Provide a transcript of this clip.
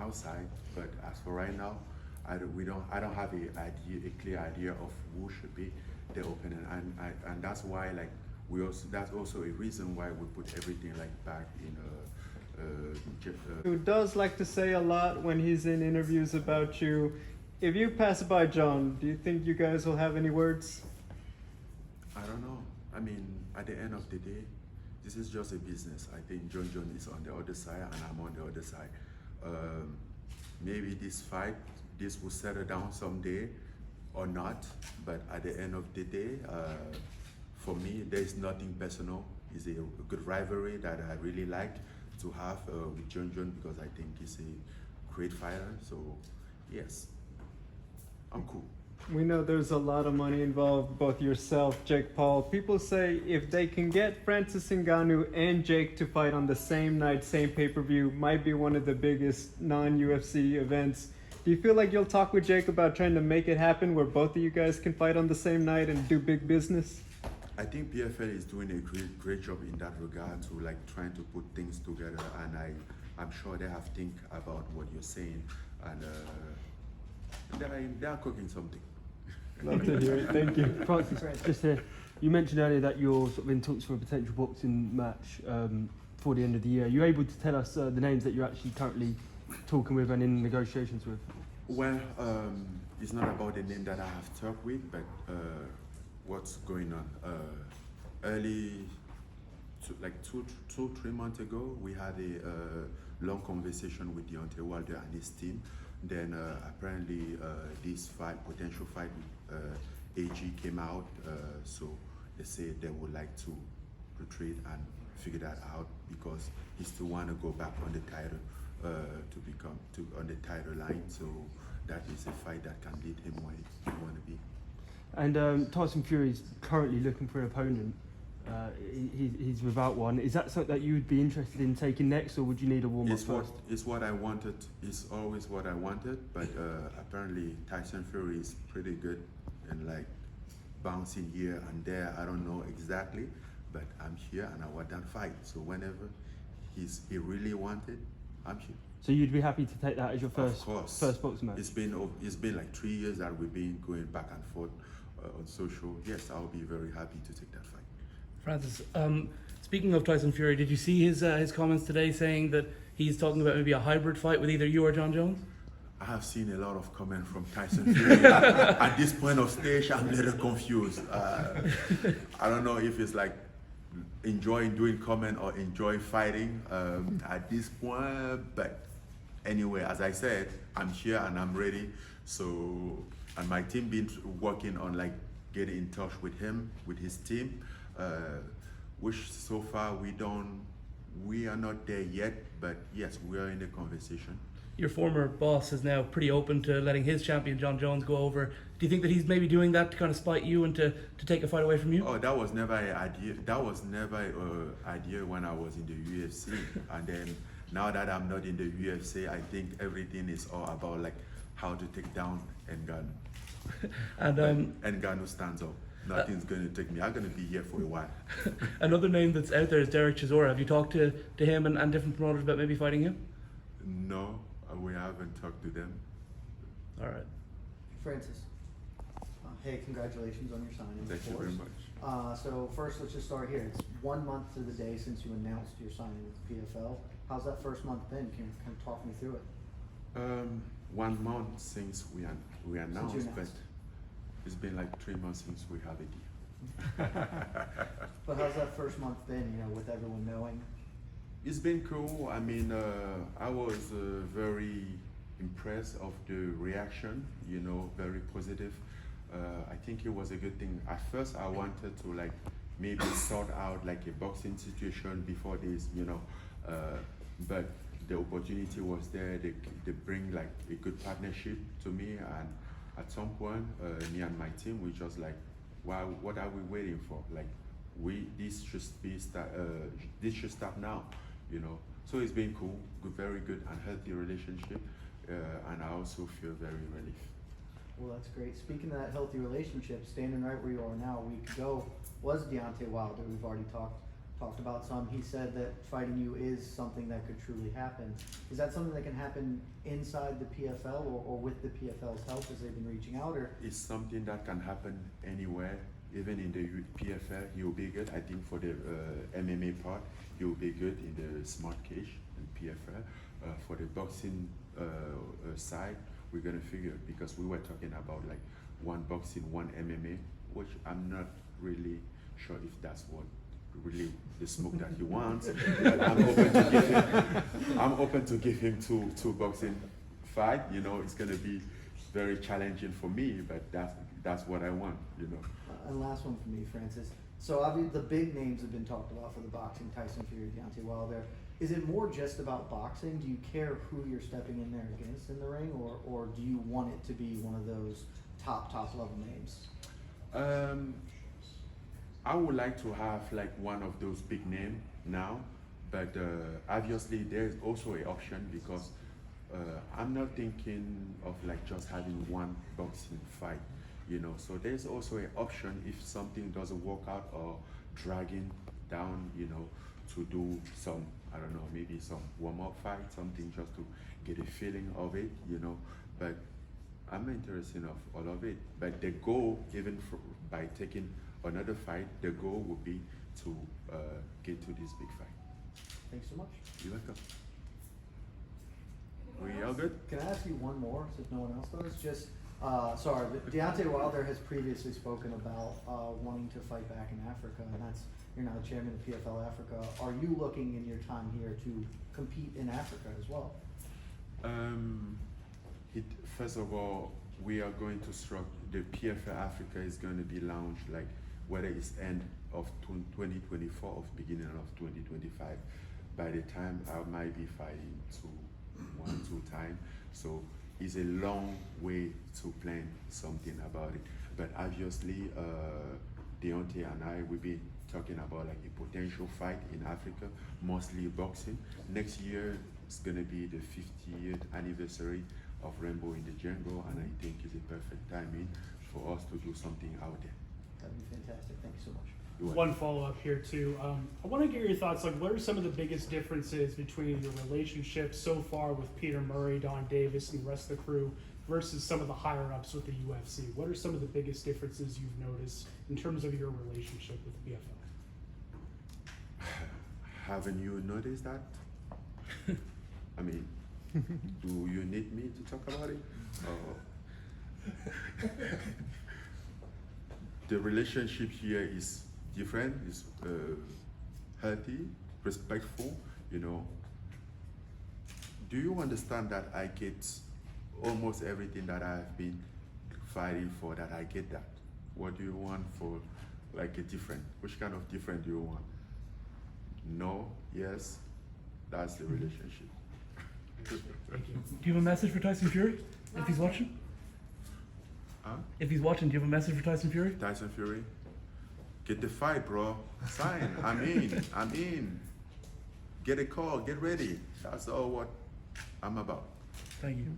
outside. But as for right now, I don't have a clear idea of who should be the opener, and that's why like that's also a reason why we put everything like back in Who does like to say a lot when he's in interviews about you. If you pass by John, do you think you guys will have any words? I don't know. I mean, at the end of the day, this is just a business. I think John is on the other side and I'm on the other side. Maybe this will settle down someday or not, but at the end of the day, for me, there is nothing personal. It's a good rivalry that I really like to have with John because I think he's a great fighter. So, yes, I'm cool. We know there's a lot of money involved, both yourself, Jake Paul. People say if they can get Francis Ngannou and Jake to fight on the same night, same pay-per-view, might be one of the biggest non-UFC events. Do you feel like you'll talk with Jake about trying to make it happen where both of you guys can fight on the same night and do big business? I think PFL is doing a great job in that regard to like trying to put things together, and I'm sure they have think about what you're saying, and they are cooking something. Love to hear it. Thank you. Francis, just here, you mentioned earlier that you're sort of in talks for a potential boxing match for the end of the year. Are you able to tell us the names that you're actually currently talking with and in negotiations with? Well, it's not about the name that I have talked with, but what's going on. Like 3 months ago, we had a long conversation with Deontay Wilder and his team. Then apparently this potential fight with AG came out, so they say they would like to retreat and figure that out because he still want to go back on the title on the title line. So that is a fight that can lead him where he want to be. And Tyson Fury is currently looking for an opponent. He's without one. Is that something that you would be interested in taking next, or would you need a warm-up first? It's what I wanted. It's always what I wanted, but apparently Tyson Fury is pretty good and like bouncing here and there. I don't know exactly, but I'm here and I want that fight. So whenever he really wanted, I'm here. So you'd be happy to take that as your first boxing match? It's been like 3 years that we've been going back and forth on social. Yes, I'll be very happy to take that fight. Francis, speaking of Tyson Fury, did you see his comments today saying that he's talking about maybe a hybrid fight with either you or John Jones? I have seen a lot of comments from Tyson Fury. At this point of stage, I'm a little confused. I don't know if it's like enjoying doing comment or enjoy fighting at this point, but anyway, as I said, I'm here and I'm ready. So, and my team been working on like getting in touch with him, with his team, which so far we are not there yet, but yes, we are in the conversation. Your former boss is now pretty open to letting his champion John Jones go over. Do you think that he's maybe doing that to kind of spite you and to take a fight away from you? Oh, that was never an idea. That was never an idea when I was in the UFC. And then now that I'm not in the UFC, I think everything is all about like how to take down Ngannou. And Ngannou stands up. Nothing's going to take me. I'm going to be here for a while. Another name that's out there is Derek Chisora. Have you talked to him and different promoters about maybe fighting him? No, we haven't talked to them. All right. Francis, hey, congratulations on your signing. Thank you very much. So first, let's just start here. It's 1 month to the day since you announced your signing with the PFL. How's that first month been? Can you kind of talk me through it? 1 month since we announced, but it's been like 3 months since we have a deal. But how's that first month been, you know, with everyone knowing? It's been cool. I mean, I was very impressed of the reaction, you know, very positive. I think it was a good thing. At first, I wanted to like maybe sort out like a boxing situation before this, you know, but the opportunity was there. They bring like a good partnership to me, and at some point, me and my team, we just like, wow, what are we waiting for? Like, this should start now, you know. So it's been cool, very good and healthy relationship, and I also feel very relieved. Well, that's great. Speaking of that healthy relationship, standing right where you are now, a week ago was Deontay Wilder. We've already talked talked about some. He said that fighting you is something that could truly happen. Is that something that can happen inside the PFL or with the PFL's help as they've been reaching out? Or It's something that can happen anywhere, even in the PFL. He'll be good. I think for the MMA part, he'll be good in the smart cage in PFL. For the boxing side, we're gonna figure, because we were talking about like one boxing, one MMA, which I'm not really sure if that's what really the smoke that he wants. But I'm open to give him two boxing fight. You know, it's gonna be very challenging for me, but that's what I want. You know. And last one for me, Francis. So obviously the big names have been talked about for the boxing: Tyson Fury, Deontay Wilder. Is it more just about boxing? Do you care who you're stepping in there against in the ring, or do you want it to be one of those top level names? I would like to have like one of those big names now, but obviously there's also an option, because I'm not thinking of like just having one boxing fight, you know. So there's also an option if something doesn't work out, or dragging down, you know, to do some, I don't know, maybe some warm-up fight, something just to get a feeling of it, you know. But I'm interested of all of it. But the goal, even by taking another fight, the goal would be to get to this big fight. Thanks so much. You're welcome. We all good? Can I ask you one more, if no one else does? Just, sorry, but Deontay Wilder has previously spoken about wanting to fight back in Africa, and you're now the chairman of PFL Africa. Are you looking in your time here to compete in Africa as well? First of all, we are going to the PFL Africa is going to be launched like whether it's end of 2024 or beginning of 2025. By the time I might be fighting two times, so it's a long way to plan something about it. But obviously, Deontay and I will be talking about like a potential fight in Africa, mostly boxing. Next year it's gonna be the 50th anniversary of Rainbow in the Jungle, and I think it's a perfect timing for us to do something out there. That'd be fantastic. Thank you so much. One follow-up here too. I want to get your thoughts. Like, what are some of the biggest differences between your relationship so far with Peter Murray, Don Davis, and the rest of the crew versus some of the higher-ups with the UFC? What are some of the biggest differences you've noticed in terms of your relationship with the PFL? Haven't you noticed that? I mean, do you need me to talk about it? The relationship here is different, is healthy, respectful, you know. Do you understand that I get almost everything that I've been fighting for, that I get that? What do you want for like a different? Which kind of different do you want? No, yes, that's the relationship. Thank you. Do you have a message for Tyson Fury, if he's watching? Huh? If he's watching, do you have a message for Tyson Fury? Tyson Fury, get the fight, bro. Sign. I'm in. Get a call. Get ready. That's all what I'm about. Thank you.